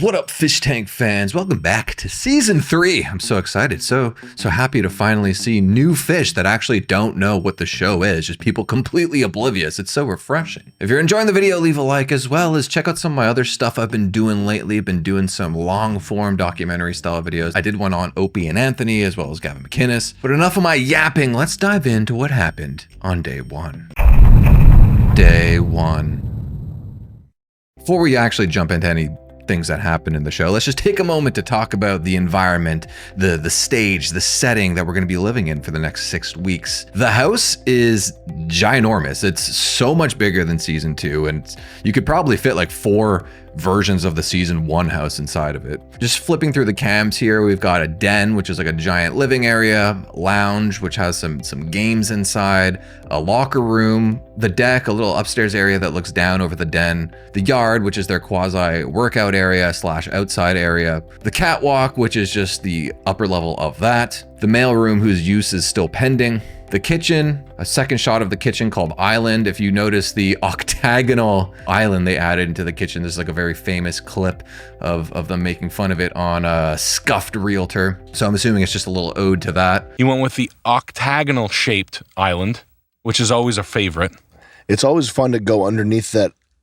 What up, Fish Tank fans? Welcome back to season 3. I'm so excited, so happy to finally see new fish that actually don't know what the show is, just people completely oblivious. It's so refreshing. If you're enjoying the video, leave a like, as well as check out some of my other stuff I've been doing lately. Been doing some long form documentary style videos. I did one on Opie and Anthony, as well as Gavin McInnes. But enough of my yapping, let's dive into what happened on day 1. Day 1. Before we actually jump into any things that happen in the show, let's just take a moment to talk about the environment, the stage, the setting that we're going to be living in for the next 6 weeks. The house is ginormous. It's so much bigger than season 2, and you could probably fit like 4 versions of the season 1 house inside of it. Just flipping through the cams here, we've got a den, which is like a giant living area, lounge, which has some games inside, a locker room, the deck, a little upstairs area that looks down over the den, the yard, which is their quasi workout area / outside area, the catwalk, which is just the upper level of that, the mailroom, whose use is still pending, the kitchen, a second shot of the kitchen called Island. If you notice the octagonal island they added into the kitchen, this is like a very famous clip of them making fun of it on a Scuffed Realtor. So I'm assuming it's just a little ode to that. He went with the octagonal shaped island, which is always a favorite. It's always fun to go underneath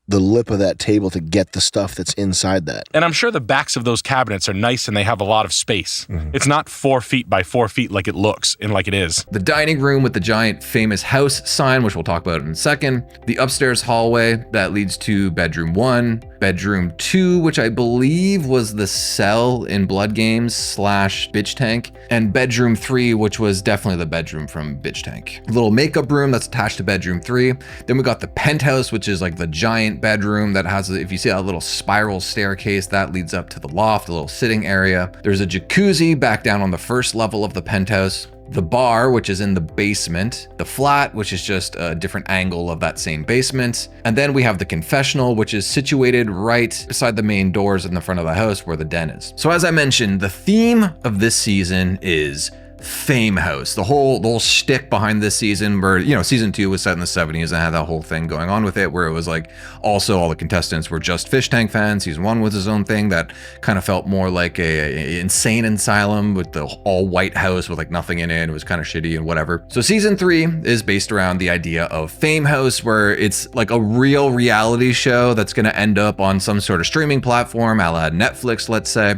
the lip of that table to get the stuff that's inside that. And I'm sure the backs of those cabinets are nice and they have a lot of space. It's not 4 feet by 4 feet like it looks and like it is. The dining room with the giant famous house sign, which we'll talk about in a second. The upstairs hallway that leads to bedroom 1, bedroom 2, which I believe was the cell in Blood Games / Bitch Tank, and bedroom 3, which was definitely the bedroom from Bitch Tank. A little makeup room that's attached to bedroom 3. Then we got the penthouse, which is like the giant bedroom that has, if you see that little spiral staircase, that leads up to the loft, a little sitting area. There's a jacuzzi back down on the first level of the penthouse. The bar, which is in the basement, the flat, which is just a different angle of that same basement. And then we have the confessional, which is situated right beside the main doors in the front of the house where the den is. So as I mentioned, the theme of this season is Fame House. The whole shtick behind this season, where, you know, season 2 was set in the 70s and had that whole thing going on with it, where it was like also all the contestants were just Fish Tank fans. Season 1 was his own thing that kind of felt more like a insane asylum with the all white house with like nothing in it. It was kind of shitty and whatever. So season 3 is based around the idea of Fame House, where it's like a real reality show that's going to end up on some sort of streaming platform, a la Netflix, let's say.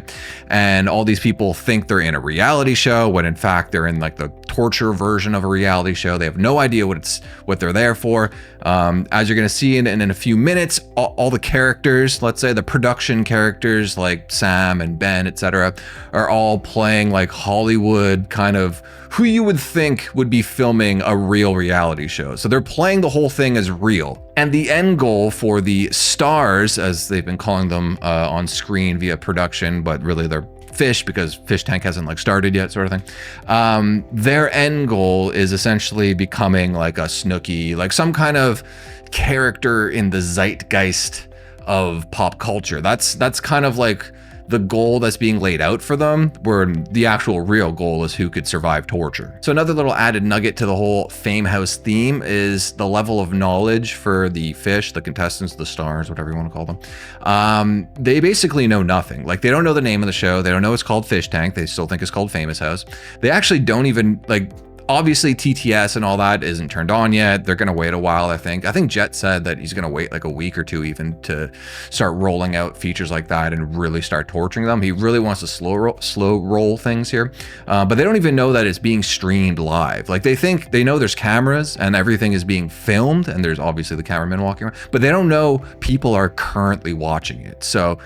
And all these people think they're in a reality show when in fact they're in like the torture version of a reality show. They have no idea what they're there for. As you're gonna see in a few minutes, all the characters, let's say the production characters like Sam and Ben, etc., are all playing like Hollywood kind of who you would think would be filming a real reality show. So they're playing the whole thing as real. And the end goal for the stars, as they've been calling them on screen via production, but really they're fish because Fish Tank hasn't like started yet, sort of thing. Their end goal is essentially becoming like a Snooki, like some kind of character in the zeitgeist of pop culture. That's kind of like the goal that's being laid out for them, where the actual real goal is who could survive torture. So another little added nugget to the whole Fame House theme is the level of knowledge for the fish, the contestants, the stars, whatever you want to call them. They basically know nothing. Like, they don't know the name of the show. They don't know it's called Fish Tank. They still think it's called Famous House. They actually don't even, like, obviously TTS and all that isn't turned on yet. They're gonna wait a while, I think. Jet said that he's gonna wait like a week or 2 even to start rolling out features like that and really start torturing them. He really wants to slow roll things here. But they don't even know that it's being streamed live. Like, they know there's cameras and everything is being filmed, and there's obviously the cameraman walking around, but they don't know people are currently watching it. So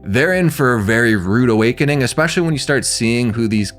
they're in for a very rude awakening, especially when you start seeing who these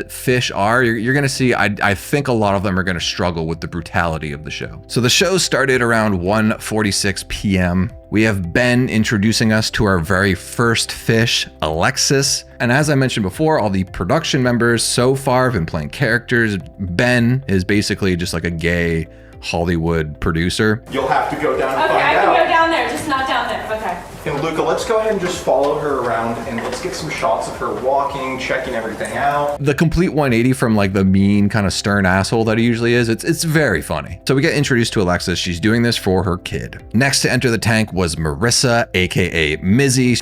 fish are. You're gonna see, I think a lot of them are gonna struggle with the brutality of the show. So the show started around 1:46 p.m. We have Ben introducing us to our very first fish, Alexis. And as I mentioned before, all the production members so far have been playing characters. Ben is basically just like a gay Hollywood producer. You'll have to go down and find out. Okay, I can go down there, just not down there. Okay. And Luca, let's go ahead and just follow her around and let's get some shots of her walking, checking everything out. The complete 180 from like the mean kind of stern asshole that he usually is. It's very funny. So we get introduced to Alexis. She's doing this for her kid. Next to enter the tank was Marissa, aka Mizzy.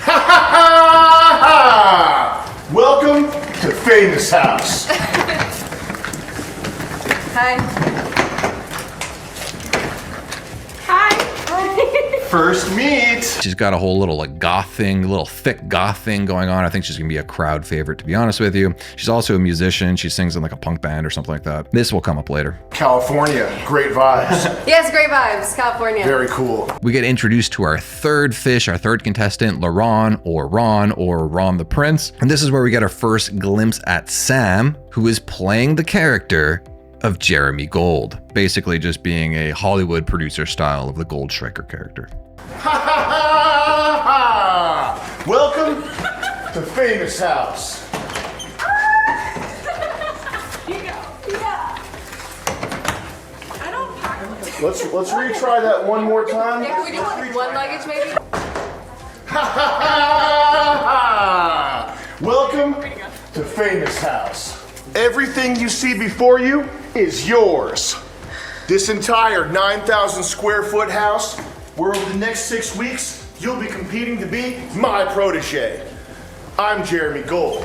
Welcome to Famous House. Hi. Hi. First meet. She's got a whole little like goth thing, little thick goth thing going on. I think she's gonna be a crowd favorite, to be honest with you. She's also a musician. She sings in like a punk band or something like that. This will come up later. California, great vibes. Yes, great vibes. California. Very cool. We get introduced to our third fish, our third contestant, LaRon or Ron the Prince. And this is where we get our first glimpse at Sam, who is playing the character of Jeremy Gold, basically just being a Hollywood producer style of the Gold Striker character. Welcome to Famous House. Let's retry that one more time. Can we do one luggage maybe? Welcome to Famous House. Everything you see before you is yours. This entire 9,000 square foot house, where over the next 6 weeks, you'll be competing to be my protege. I'm Jeremy Gold.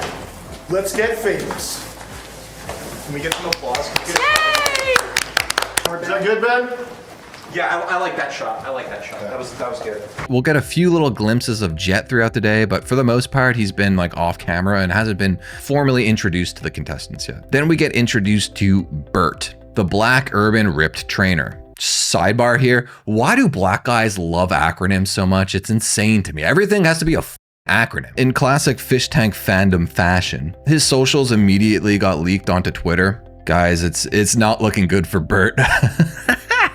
Let's get famous. Can we get some applause? Yay! Is that good, Ben? Yeah, I like that shot. I like that shot. That was good. We'll get a few little glimpses of Jet throughout the day, but for the most part, he's been like off camera and hasn't been formally introduced to the contestants yet. Then we get introduced to Bert, the black urban ripped trainer. Sidebar here, why do black guys love acronyms so much? It's insane to me. Everything has to be a acronym. In classic fish tank fandom fashion, his socials immediately got leaked onto Twitter. Guys, it's not looking good for Bert.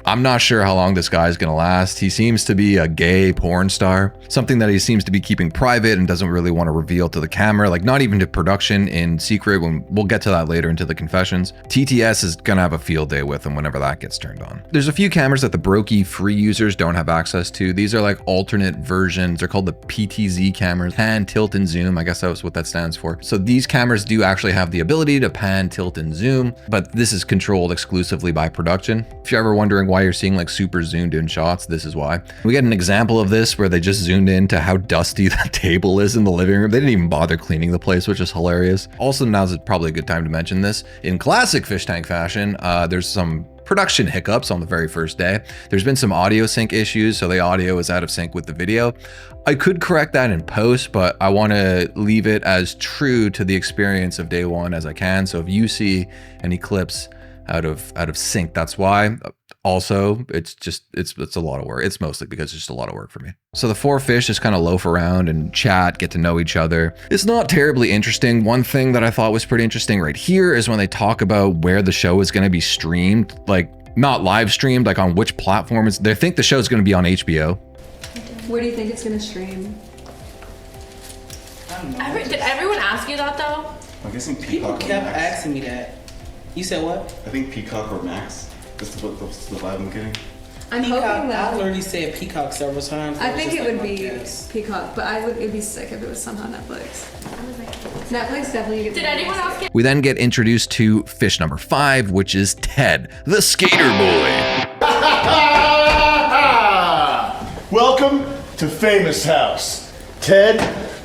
I'm not sure how long this guy's gonna last. He seems to be a gay porn star, something that he seems to be keeping private and doesn't really want to reveal to the camera, like not even to production in secret. When we'll get to that later into the confessions. TTS is gonna have a field day with him whenever that gets turned on. There's a few cameras that the Brokey free users don't have access to. These are like alternate versions. They're called the PTZ cameras, pan, tilt, and zoom. I guess that's what that stands for. So these cameras do actually have the ability to pan, tilt, and zoom, but this is controlled exclusively by production. If you're ever wondering why you're seeing like super zoomed in shots, this is why. We get an example of this where they just zoomed into how dusty the table is in the living room. They didn't even bother cleaning the place, which is hilarious. Also, now's probably a good time to mention this. In classic fish tank fashion, there's some production hiccups on the very first day. There's been some audio sync issues, so the audio is out of sync with the video. I could correct that in post, but I want to leave it as true to the experience of day one as I can. So if you see any clips out of sync, that's why. Also, it's a lot of work. It's mostly because it's just a lot of work for me. So the four fish just kind of loaf around and chat, get to know each other. It's not terribly interesting. One thing that I thought was pretty interesting right here is when they talk about where the show is going to be streamed, like not live streamed, like on which platform. They think the show is going to be on HBO. Where do you think it's gonna stream? I don't know. Did everyone ask you that though? I'm guessing Peacock. People or kept Max. asking me that. You said what? I think Peacock or Max. That's the vibe I'm getting. I'm Peacock. hoping I that. literally said Peacock several times. I was think just it like would my be guess. Peacock, but it'd be sick if it was somehow Netflix. Netflix definitely gets. Did anyone else get? We then get introduced to fish number 5, which is Ted, the skater boy. Welcome to Famous House. Ted,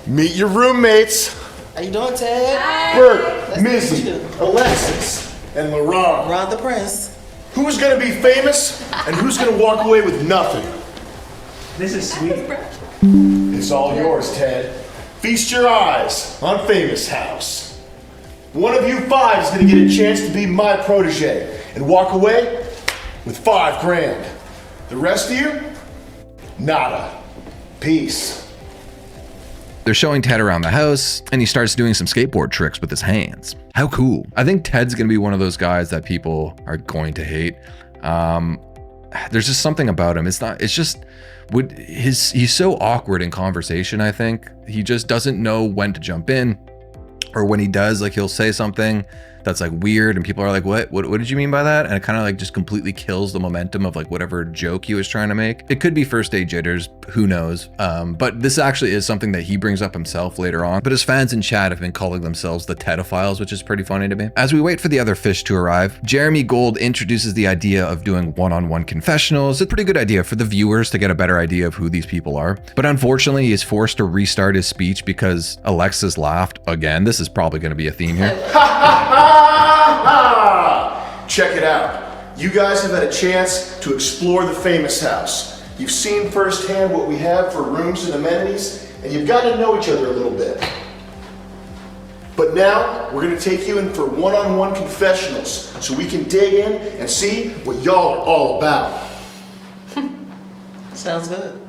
meet your roommates. How you doing, Ted? Bert, Nice to meet Mizzy, you. Alexis, and LaRon. Ron the Prince. Who's gonna be famous and who's gonna walk away with nothing? This is sweet. It's all yours, Ted. Feast your eyes on Famous House. One of you 5 is gonna get a chance to be my protege and walk away with $5 grand. The rest of you, nada. Peace. They're showing Ted around the house, and he starts doing some skateboard tricks with his hands. How cool. I think Ted's gonna be one of those guys that people are going to hate. There's just something about him. He's so awkward in conversation, I think. He just doesn't know when to jump in, or when he does, like he'll say something that's like weird and people are like, what did you mean by that? And it kind of like just completely kills the momentum of like whatever joke he was trying to make. It could be first date jitters, who knows? But this actually is something that he brings up himself later on. But his fans in chat have been calling themselves the Tedophiles, which is pretty funny to me. As we wait for the other fish to arrive, Jeremy Gold introduces the idea of doing one-on-one confessionals. It's a pretty good idea for the viewers to get a better idea of who these people are. But unfortunately, he is forced to restart his speech because Alexis laughed again. This is probably going to be a theme here. Check it out. You guys have had a chance to explore the famous house. You've seen firsthand what we have for rooms and amenities, and you've got to know each other a little bit. But now, we're going to take you in for one-on-one confessionals so we can dig in and see what y'all are all about. Sounds good.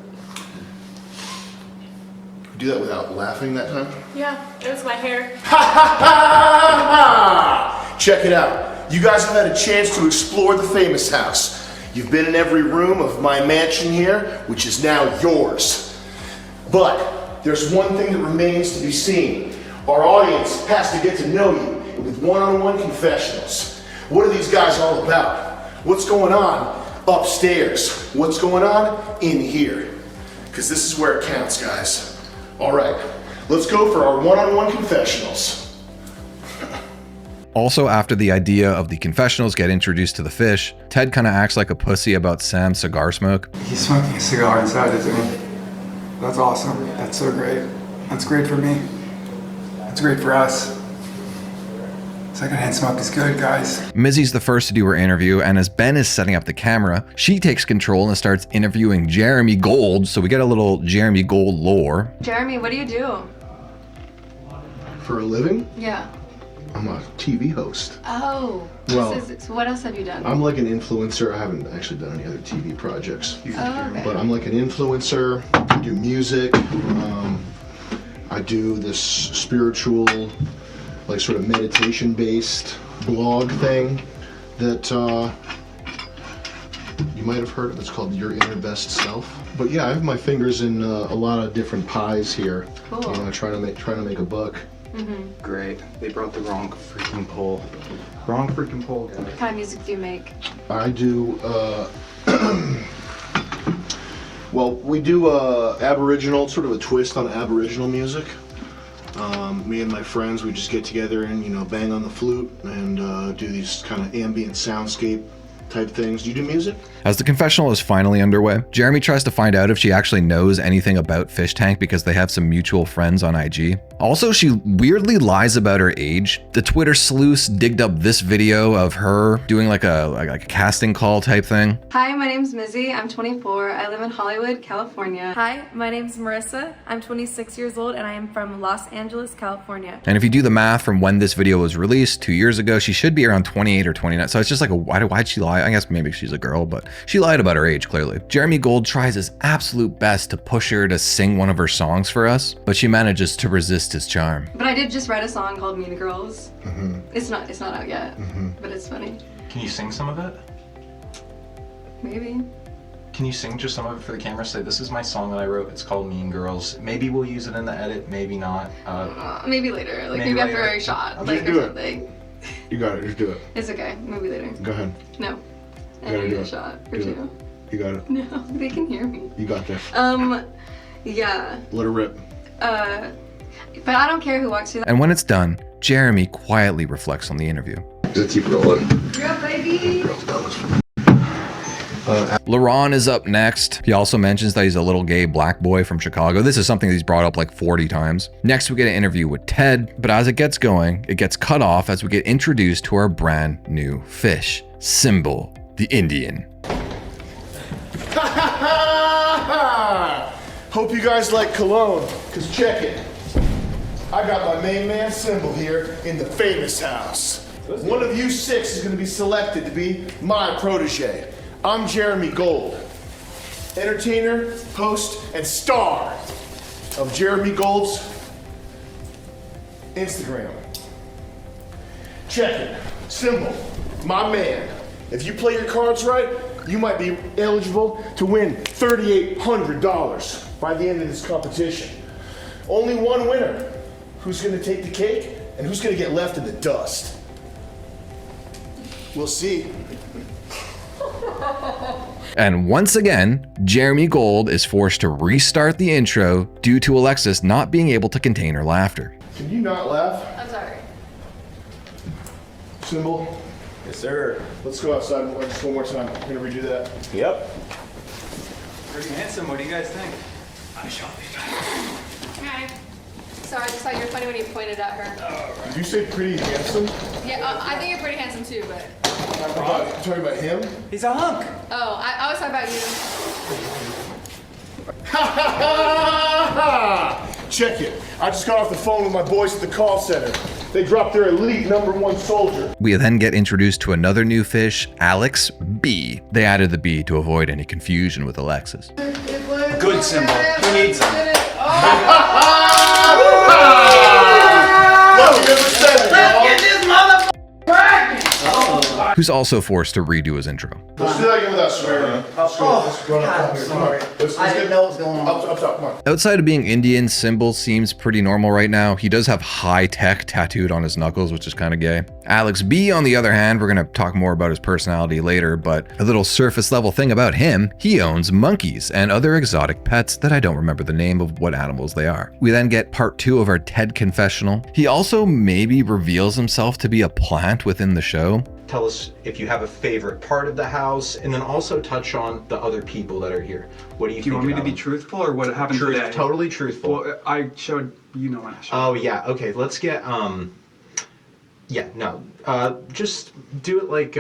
Do that without laughing that time? Yeah, it was my hair. Check it out. You guys have had a chance to explore the famous house. You've been in every room of my mansion here, which is now yours. But there's one thing that remains to be seen. Our audience has to get to know you with one-on-one confessionals. What are these guys all about? What's going on upstairs? What's going on in here? Because this is where it counts, guys. All right, let's go for our one-on-one confessionals. Also, after the idea of the confessionals get introduced to the fish, Ted kind of acts like a pussy about Sam's cigar smoke. He's smoking a cigar inside, isn't he? That's awesome. That's so great. That's great for me. That's great for us. Secondhand smoke is good, guys. Mizzy's the first to do her interview, and as Ben is setting up the camera, she takes control and starts interviewing Jeremy Gold, so we get a little Jeremy Gold lore. Jeremy, what do you do? For a living? Yeah. I'm a TV host. Oh. Well, So what else have you done? I'm like an influencer. I haven't actually done any other TV projects. Oh, okay. But I'm like an influencer. I do music. I do this spiritual, like sort of meditation-based blog thing that you might have heard of. It's called Your Inner Best Self. But yeah, I have my fingers in a lot of different pies here. Cool. You know, trying to make a buck. Mm-hmm. Great. They brought the wrong freaking pole. Wrong freaking pole, guys. What kind of music do you make? I do, well, we do Aboriginal, sort of a twist on Aboriginal music. Me and my friends, we just get together and, you know, bang on the flute and do these kind of ambient soundscape type things. Do you do music? As the confessional is finally underway, Jeremy tries to find out if she actually knows anything about Fishtank because they have some mutual friends on IG. Also, she weirdly lies about her age. The Twitter sleuths digged up this video of her doing like a casting call type thing. Hi, my name's Mizzy. I'm 24. I live in Hollywood, California. Hi, my name's Marissa. I'm 26 years old and I am from Los Angeles, California. And if you do the math from when this video was released 2 years ago, she should be around 28 or 29. So it's just like, why'd she lie? I guess maybe she's a girl, but she lied about her age, clearly. Jeremy Gold tries his absolute best to push her to sing one of her songs for us, but she manages to resist his charm. But I did just write a song called Mean Girls. Mm-hmm. It's not out yet, but it's funny. Can you sing some of it? Maybe. Can you sing just some of it for the camera? Say, this is my song that I wrote. It's called Mean Girls. Maybe we'll use it in the edit, maybe not. Maybe later. Like maybe after a shot. Just Like do or it. something. You got it, just do it. It's okay. Maybe later. Go ahead. No. I gotta need do a it. shot or Do two. You got it. No, they can hear me. You got this. Yeah. Let her rip. But I don't care who walks through that. And when it's done, Jeremy quietly reflects on the interview. Let's keep rolling. Yeah, baby. LaRon is up next. He also mentions that he's a little gay black boy from Chicago. This is something he's brought up like 40 times. Next, we get an interview with Ted, but as it gets going, it gets cut off as we get introduced to our brand new fish, Symbol, the Indian. Hope you guys like cologne, because check it. I got my main man Symbol here in the famous house. One of you 6 is going to be selected to be my protege. I'm Jeremy Gold, entertainer, host, and star of Jeremy Gold's Instagram. Check it. Symbol, my man. If you play your cards right, you might be eligible to win $3,800 by the end of this competition. Only one winner. Who's going to take the cake and who's going to get left in the dust? We'll see. And once again, Jeremy Gold is forced to restart the intro due to Alexis not being able to contain her laughter. Can you not laugh? I'm sorry. Symbol? Yes, sir. Let's go outside just one more time. I'm gonna redo that. Yep. Pretty handsome. What do you guys think? I shall be back. Hi. Sorry, I just thought you were funny when you pointed at her. Did you say pretty handsome? Yeah, I think you're pretty handsome too, but. Talking about him? He's a hunk. Oh, I was talking about you. Ha ha ha! Check it. I just got off the phone with my boys at the call center. They dropped their elite #1 soldier. We then get introduced to another new fish, Alex B. They added the B to avoid any confusion with Alexis. Good symbol. Who needs him? Lucky number 7, y'all. Who's also forced to redo his intro. Let's do that again without swearing. Let's go. Let's run up here. Come on. I didn't know what was going on. Up top, come on. Outside of being Indian, Symbol seems pretty normal right now. He does have high tech tattooed on his knuckles, which is kind of gay. Alex B, on the other hand, we're going to talk more about his personality later, but a little surface level thing about him, he owns monkeys and other exotic pets that I don't remember the name of what animals they are. We then get part 2 of our Ted confessional. He also maybe reveals himself to be a plant within the show. Tell us if you have a favorite part of the house, and then also touch on the other people that are here. What do you think? Do you want me to about be them? truthful or what happened Truth, today? totally truthful. Well, I showed, you know what I showed. Oh yeah, okay, let's get, just do it like,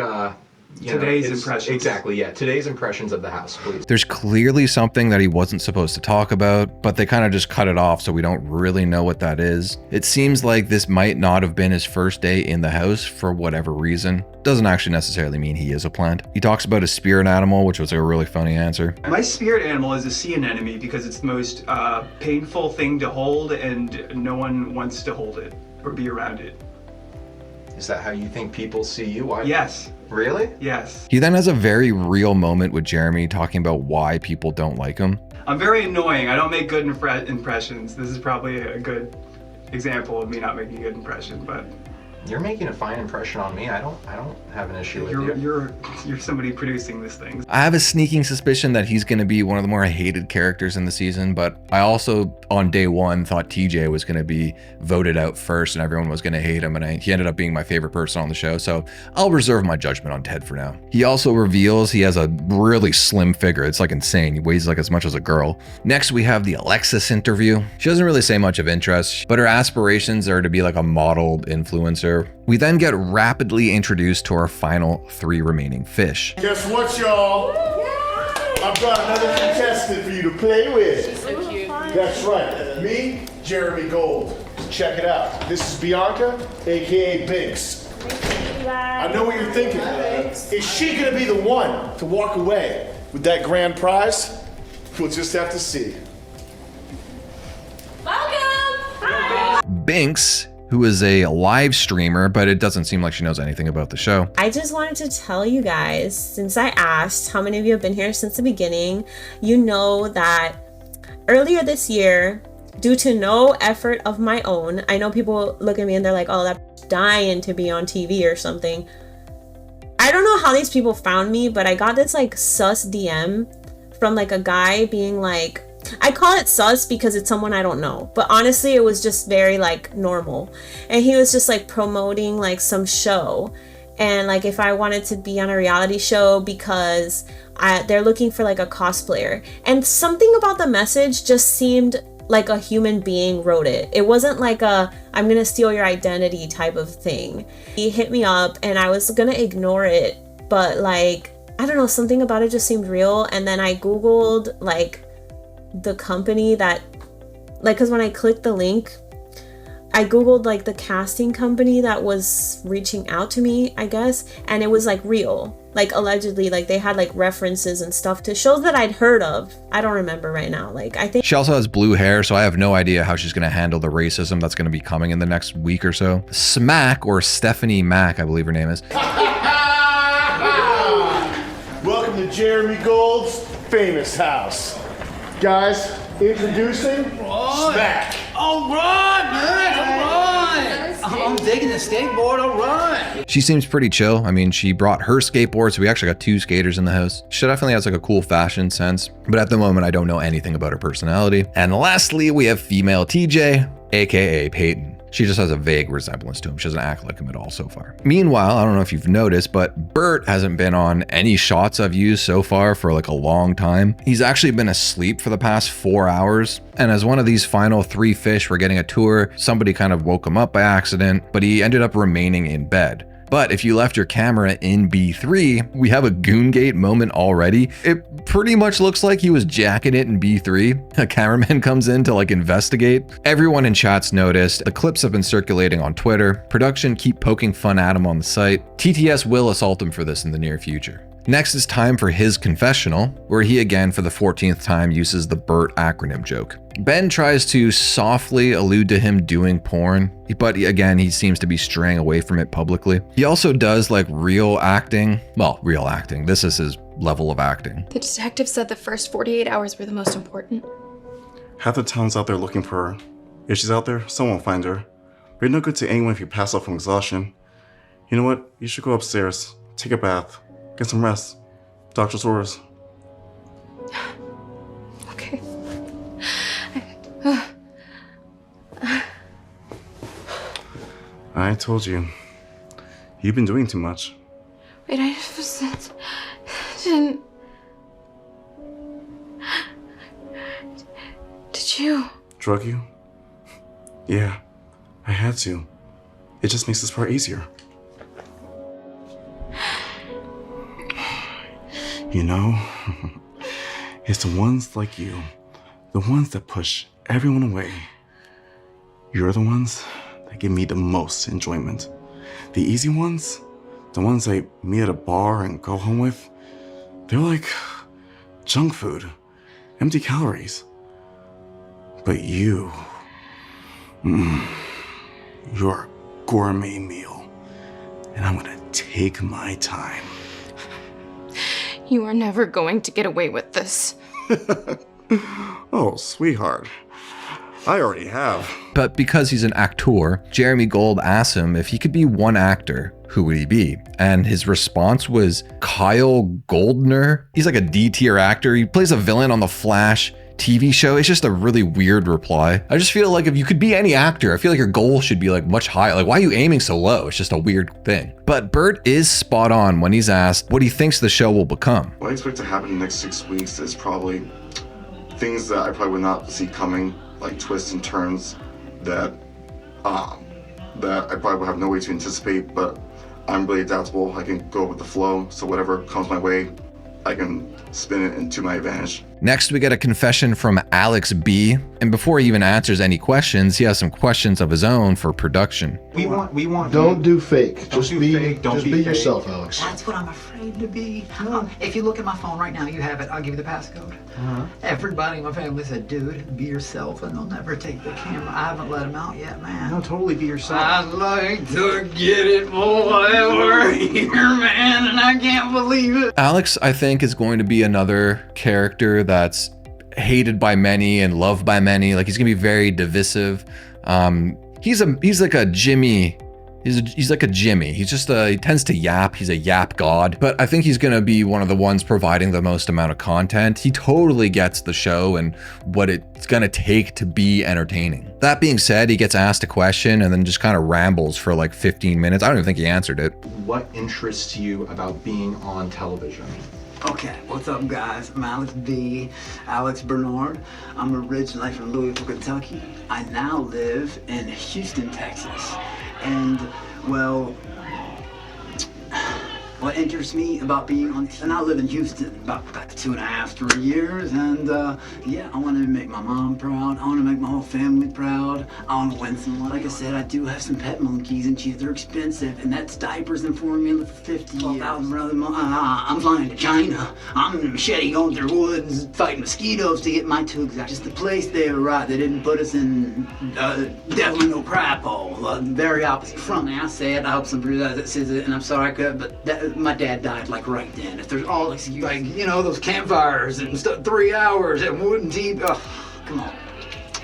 Today's impressions. Exactly, yeah, today's impressions of the house, please. There's clearly something that he wasn't supposed to talk about, but they kind of just cut it off, so we don't really know what that is. It seems like this might not have been his first day in the house for whatever reason. Doesn't actually necessarily mean he is a plant. He talks about his spirit animal, which was a really funny answer. My spirit animal is a sea anemone because it's the most painful thing to hold and no one wants to hold it or be around it. Is that how you think people see you? Why? Yes. Really? Yes. He then has a very real moment with Jeremy talking about why people don't like him. I'm very annoying. I don't make good impressions. This is probably a good example of me not making a good impression, but You're making a fine impression on me. I don't have an issue with you. You're somebody producing this thing. I have a sneaking suspicion that he's going to be one of the more hated characters in the season, but I also, on day 1, thought TJ was going to be voted out first and everyone was going to hate him, and he ended up being my favorite person on the show, so I'll reserve my judgment on Ted for now. He also reveals he has a really slim figure. It's like insane. He weighs like as much as a girl. Next, we have the Alexis interview. She doesn't really say much of interest, but her aspirations are to be like a modeled influencer. We then get rapidly introduced to our final 3 remaining fish. Guess what, y'all? I've got another contestant for you to play with. She's so cute. That's right. Me, Jeremy Gold. Check it out. This is Bianca, aka Binks. I know what you're thinking. Is she gonna be the one to walk away with that grand prize? We'll just have to see. Welcome! Binks, who is a live streamer, but it doesn't seem like she knows anything about the show. I just wanted to tell you guys, since I asked how many of you have been here since the beginning, you know that earlier this year, due to no effort of my own, I know people look at me and they're like, oh, that's dying to be on TV or something. I don't know how these people found me, but I got this like sus DM from like a guy being like, I call it sus because it's someone I don't know, but honestly it was just very like normal, and he was just like promoting like some show, and like if I wanted to be on a reality show because they're looking for like a cosplayer, and something about the message just seemed like a human being wrote it. It wasn't like a I'm gonna steal your identity type of thing. He hit me up and I was gonna ignore it, but like I don't know, something about it just seemed real. And then I googled like the company that, like, because when I clicked the link, I googled like the casting company that was reaching out to me, I guess, and it was like real, like allegedly, like they had like references and stuff to shows that I'd heard of. I don't remember right now. Like I think She also has blue hair, so I have no idea how she's going to handle the racism that's going to be coming in the next week or so. Smack, or Stephanie Mack, I believe her name is. Welcome to Jeremy Gold's famous house. Guys, introducing Smack. All right, man. All right. I'm taking the skateboard, all right. She seems pretty chill. I mean, she brought her skateboard, so we actually got 2 skaters in the house. She definitely has like a cool fashion sense, but at the moment I don't know anything about her personality. And lastly, we have female TJ, aka Peyton. She just has a vague resemblance to him. She doesn't act like him at all so far. Meanwhile, I don't know if you've noticed, but Bert hasn't been on any shots I've used so far for like a long time. He's actually been asleep for the past 4 hours. And as one of these final 3 fish were getting a tour, somebody kind of woke him up by accident, but he ended up remaining in bed. But if you left your camera in B3, we have a Goongate moment already. It pretty much looks like he was jacking it in B3. A cameraman comes in to like investigate. Everyone in chat's noticed. The clips have been circulating on Twitter. Production keep poking fun at him on the site. TTS will assault him for this in the near future. Next is time for his confessional, where he again for the 14th time uses the Bert acronym joke. Ben tries to softly allude to him doing porn, but again, he seems to be straying away from it publicly. He also does like real acting. Well, real acting. This is his level of acting. The detective said the first 48 hours were the most important. Half the town's out there looking for her. If she's out there, someone will find her. But you're no good to anyone if you pass out from exhaustion. You know what? You should go upstairs, take a bath, get some rest. Doctor's orders. Okay. I told you. You've been doing too much. Wait, I didn't... Did you? Drug you? Yeah, I had to. It just makes this part easier. You know, it's the ones like you, the ones that push everyone away. You're the ones that give me the most enjoyment. The easy ones, the ones I meet at a bar and go home with, they're like junk food, empty calories. But you, you're a gourmet meal, and I'm gonna take my time. You are never going to get away with this. Oh, sweetheart. I already have. But because he's an actor, Jeremy Gold asked him if he could be one actor, who would he be? And his response was Kyle Goldner. He's like a D-tier actor. He plays a villain on The Flash TV show. It's just a really weird reply. I just feel like if you could be any actor, I feel like your goal should be like much higher. Like, why are you aiming so low? It's just a weird thing. But Bert is spot on when he's asked what he thinks the show will become. What I expect to happen in the next 6 weeks is probably things that I probably would not see coming, like twists and turns that I probably would have no way to anticipate, but I'm really adaptable. I can go with the flow, so whatever comes my way, I can spin it into my advantage. Next, we get a confession from Alex B. And before he even answers any questions, he has some questions of his own for production. We want. Don't do fake. Don't do fake. Don't just be be fake. yourself, Alex. That's what I'm afraid to be. If you look at my phone right now, you have it. I'll give you the passcode. Everybody in my family said, dude, be yourself, and they'll never take the camera. I haven't let them out yet, man. No, totally be yourself. I'd like to get it forever here, man, and I can't believe it. Alex, I think, is going to be another character that's hated by many and loved by many. Like, he's gonna be very divisive. He's like a Jimmy. He's like a Jimmy. He's just he tends to yap. He's a yap god. But I think he's gonna be one of the ones providing the most amount of content. He totally gets the show and what it's gonna take to be entertaining. That being said, he gets asked a question and then just kind of rambles for like 15 minutes. I don't even think he answered it. What interests you about being on television? Okay, what's up, guys? I'm Alex B. Alex Bernard. I'm originally from Louisville, Kentucky. I now live in Houston, Texas. And, well, what interests me about being on, and I live in Houston about 2.5, 3 years, and yeah, I want to make my mom proud. I want to make my whole family proud. I want to win some. Like I said, I do have some pet monkeys, and geez, they're expensive, and that's diapers and formula for 50 years. I'm flying to China. I'm in a machete going through woods, fighting mosquitoes to get my two exact. Just the place they were right. They didn't put us in definitely no crap hole. Very opposite from me. I say it. I hope some realize that says it, and I'm sorry I could, but my dad died like right then. If there's all like you know those campfires and stuff, 3 hours and wooden teeth. Oh, come on.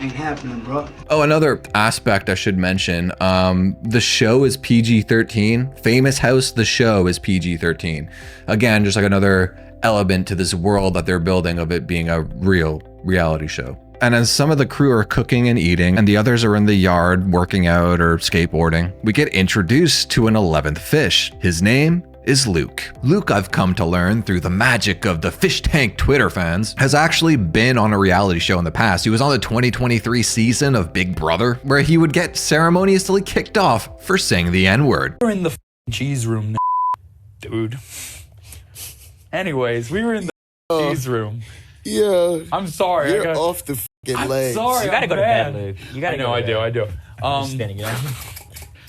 Ain't happening, bro. Oh, another aspect I should mention, the show is PG-13. Famous House, the show is PG-13. Again, just like another element to this world that they're building of it being a real reality show. And as some of the crew are cooking and eating, and the others are in the yard working out or skateboarding, we get introduced to an 11th fish. His name is Luke. Luke, I've come to learn through the magic of the Fishtank Twitter fans, has actually been on a reality show in the past. He was on the 2023 season of Big Brother, where he would get ceremoniously kicked off for saying the N-word. We're in the cheese room, dude. Anyways, we were in the cheese room. Yeah. I'm sorry. You're off the fucking legs. Sorry, you gotta go to bed, Luke. You gotta go to bed. I do. Standing up.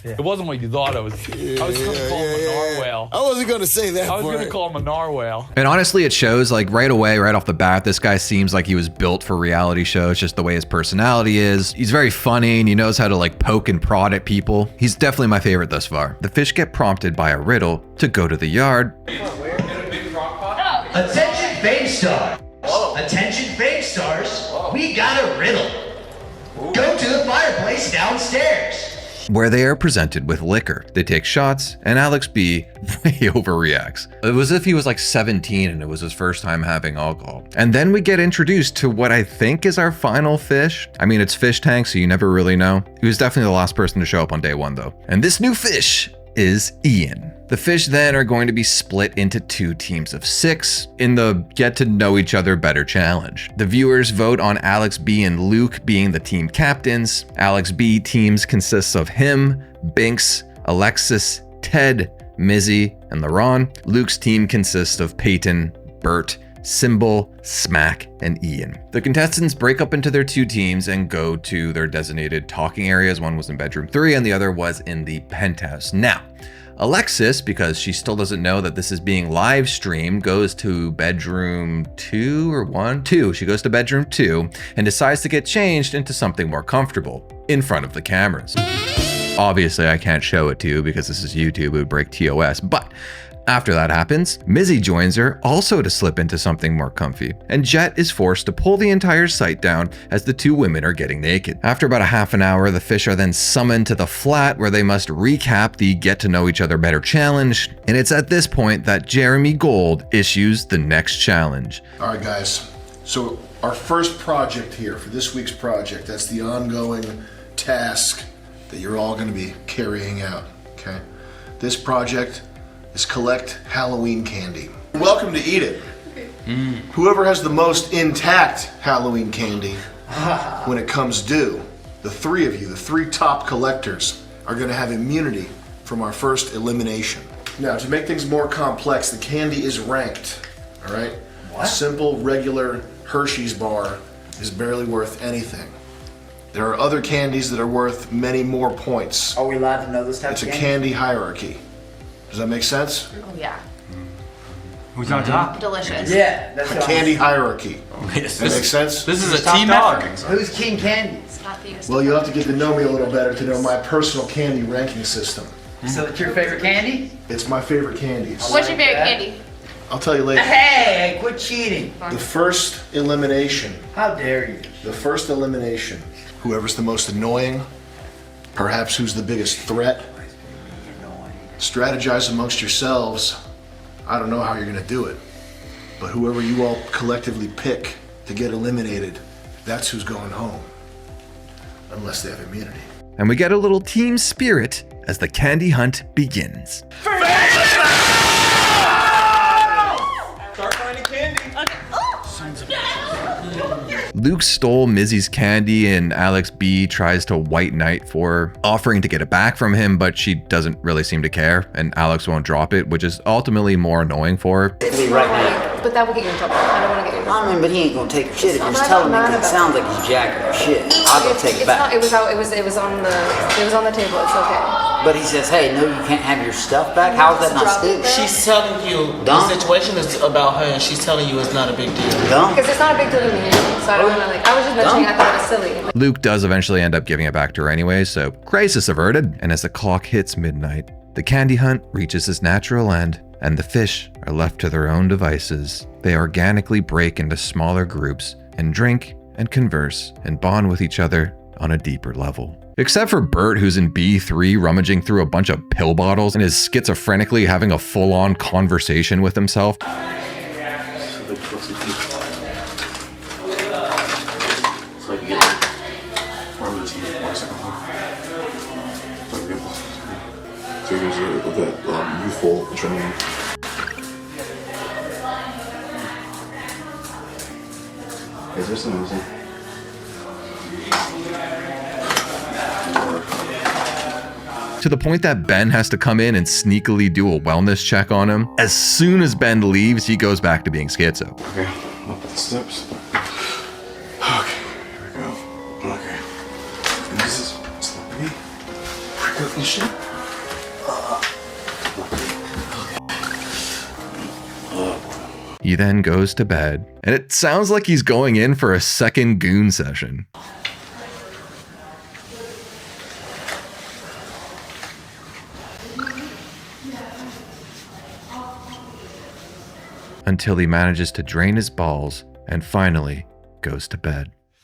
It wasn't what you thought. I was gonna call him a narwhal. I wasn't gonna say that. I was gonna call him a narwhal. And honestly, it shows like right away, right off the bat, this guy seems like he was built for reality shows, just the way his personality is. He's very funny and he knows how to like poke and prod at people. He's definitely my favorite thus far. The fish get prompted by a riddle to go to the yard. Attention fame stars. Attention fame stars. We got a riddle. Go to the fireplace downstairs. Where they are presented with liquor. They take shots, and Alex B way overreacts. It was as if he was like 17 and it was his first time having alcohol. And then we get introduced to what I think is our final fish. I mean, it's Fishtank, so you never really know. He was definitely the last person to show up on day one, though. And this new fish is Ian. The fish then are going to be split into 2 teams of 6 in the Get to Know Each Other Better challenge. The viewers vote on Alex B and Luke being the team captains. Alex B teams consists of him, Binks, Alexis, Ted, Mizzy, and LaRon. Luke's team consists of Peyton, Bert, Symbol, Smack, and Ian. The contestants break up into their 2 teams and go to their designated talking areas. One was in bedroom 3 and the other was in the penthouse. Now, Alexis, because she still doesn't know that this is being live streamed, goes to bedroom 2 or 1? 2. She goes to bedroom 2 and decides to get changed into something more comfortable in front of the cameras. Obviously, I can't show it to you because this is YouTube, it would break TOS, but after that happens, Mizzy joins her also to slip into something more comfy, and Jet is forced to pull the entire site down as the 2 women are getting naked. After about a half an hour, the fish are then summoned to the flat where they must recap the Get to Know Each Other Better challenge, and it's at this point that Jeremy Gold issues the next challenge. All right, guys. So our first project here for this week's project, that's the ongoing task that you're all going to be carrying out, okay? This project is collect Halloween candy. You're welcome to eat it. Whoever has the most intact Halloween candy when it comes due, the 3 of you, the 3 top collectors, are gonna have immunity from our first elimination. Now, to make things more complex, the candy is ranked, all right? What? A simple, regular Hershey's bar is barely worth anything. There are other candies that are worth many more points. Are we allowed to know this type It's of a candy? candy hierarchy. Does that make sense? Yeah. Who's on top? Delicious. Yeah, that's A what candy hierarchy. Does that make sense? This is a team effort. Who's king candy? It's not the Well, you'll have to get to know me a little better to know my personal candy ranking system. So it's your favorite candy? It's my favorite candies. What's your favorite candy? I'll tell you later. Hey, quit cheating. The first elimination. How dare you? The first elimination. Whoever's the most annoying, perhaps who's the biggest threat. Strategize amongst yourselves. I don't know how you're gonna do it, but whoever you all collectively pick to get eliminated, that's who's going home. Unless they have immunity. And we get a little team spirit as the candy hunt begins. Start finding candy. Luke stole Mizzy's candy and Alex B tries to white knight for her, offering to get it back from him, but she doesn't really seem to care, and Alex won't drop it, which is ultimately more annoying for her. But that will get you in trouble. I don't want to get you in trouble. I mean, but he ain't gonna take your shit if you just tell him because it sounds like he's jacking your shit. I'll go take it back. It was on the table. It's okay. But he says, hey, no, you can't have your stuff back? How is that not stupid? She's telling you Dumb. the situation is about her, and she's telling you it's not a big deal. Dumb. Because it's not a big deal to me, so I don't want to I was just mentioning I thought it was silly. Luke does eventually end up giving it back to her anyway, so crisis averted. And as the clock hits midnight, the candy hunt reaches its natural end, and the fish are left to their own devices. They organically break into smaller groups and drink and converse and bond with each other on a deeper level. Except for Bert, who's in B3 rummaging through a bunch of pill bottles and is schizophrenically having a full-on conversation with himself. Youthful adrenaline. Is there something missing? To the point that Ben has to come in and sneakily do a wellness check on him. As soon as Ben leaves, he goes back to being schizo. Okay, up the steps. Okay, here we go. Okay. And this is slowly. Break up this shit. He then goes to bed, and it sounds like he's going in for a second goon session. Until he manages to drain his balls and finally goes to bed.